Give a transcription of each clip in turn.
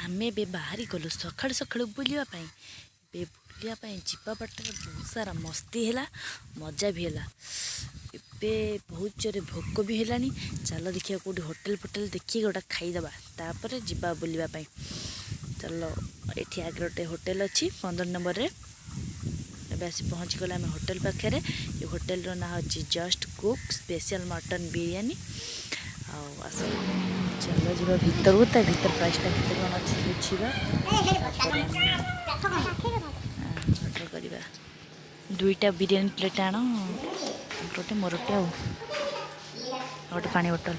आमे बे बाहरी गलु सकाळु सकाळु बुलिया पाई बे बुलिया पाई जीवा बाटर बहुत सारा मस्ती है मजा भी है ए बहुत जोरे भोक भी है चलो देखिए कौट होटेल फोटेल देखिए गोटा खाईदबा तापर जीवा बुलिया पाई चलो ये आगे गोटे होटेल अच्छी 15 नंबर रे आसी पहुँची गला आम होटेल पाखे ये होटेल ना हूँ just cook special mutton biryani आस चलो जी भर भर प्राइस टा केते कौन अच्छी बुझा ऑर्डर करवा दुईटा बिरयानी प्लेट आण गोटे मोरटे आ गोटे पानी बोतल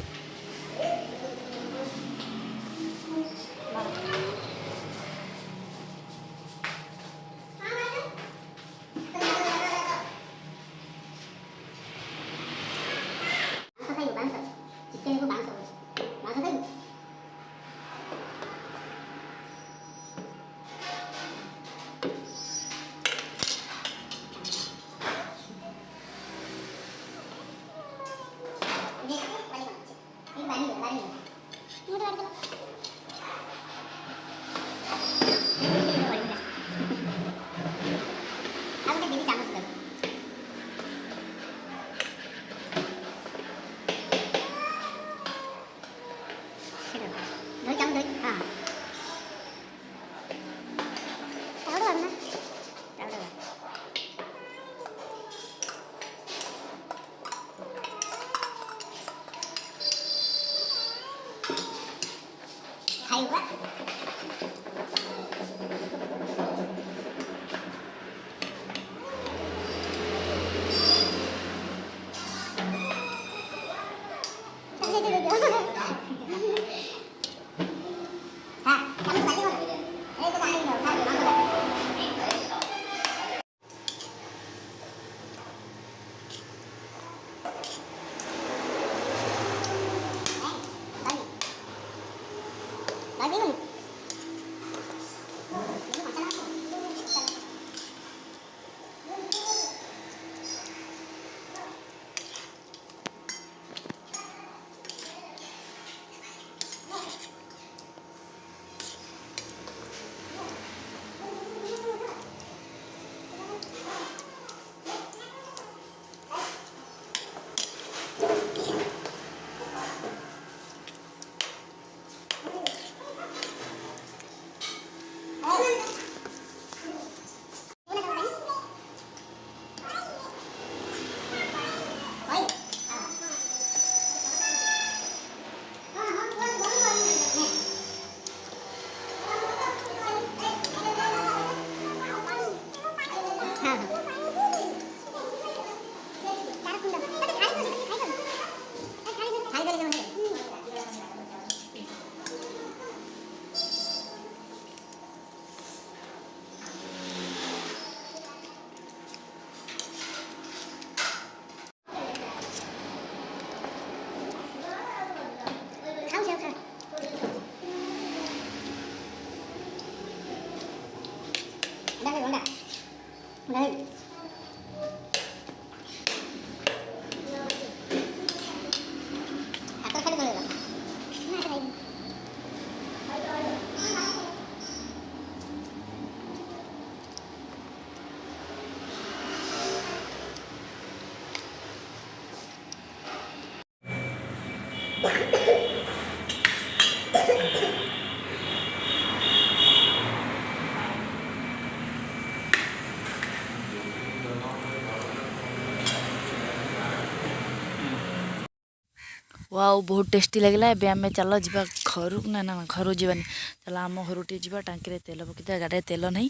वाओ बहुत टेस्टी लगला एबे आमे चलो जीवा घर ना ना घर जीवानी चलो आम घर टे जीवा टांकी रे तेल पकईता गाड़ी तेल नहीं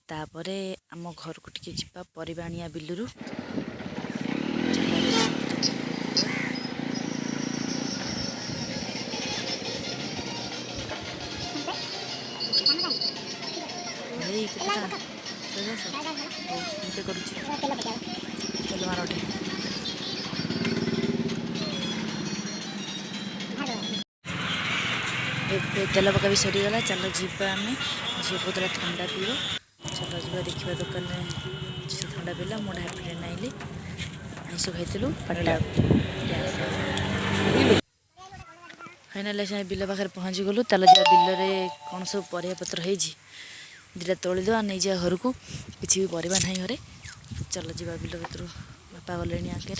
तापरे आम घर को टिके जीवा परिबा आनिया बिलुरु भाई चलो मारोटे तेल पका भी सरीगला चलो जीवा आम झील बोतल ठंडा पीब चलो जीवा देखा दुकान में झील ठंडा पीला मुझे हाफ प्लेट नाइली आईस खाई फाइनाल से बिल पाखे पहुँची गलु चल जा बिल कौन सब परिया पत्र होटा तोलीदे नहीं जा घर को किसी भी परिवा ना घरे चल जा बिल भर बापा गले आगे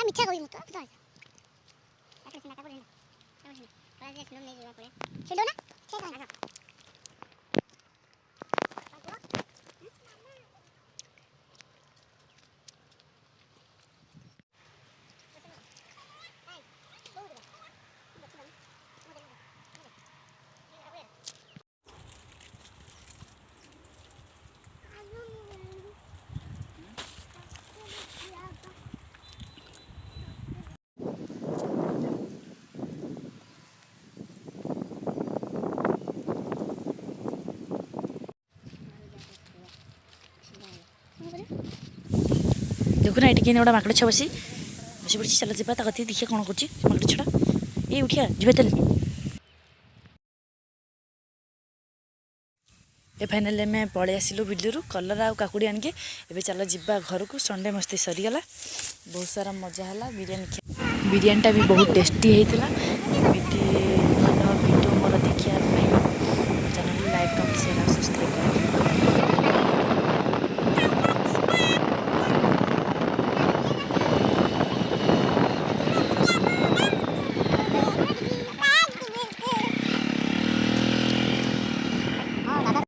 मिठा कही मुतो देखो ना ये किए गोटा माकड़ छुआ बसी बसी पड़ी चल जा कति देखिए कौन कर माकड़ छुआ ये उठिया जी तेल ए फाइनाल में पलि आसिलु बिलू कलर आ काकुड़ी आनिके एबे चल जिबा घर को संडे मस्ती सरीगला बहुत सारा मजा है बिरयानीटा भी बहुत टेस्टी होता एमती भल भिडियो मोर देखा चैनल लाइक कमेंट शेयर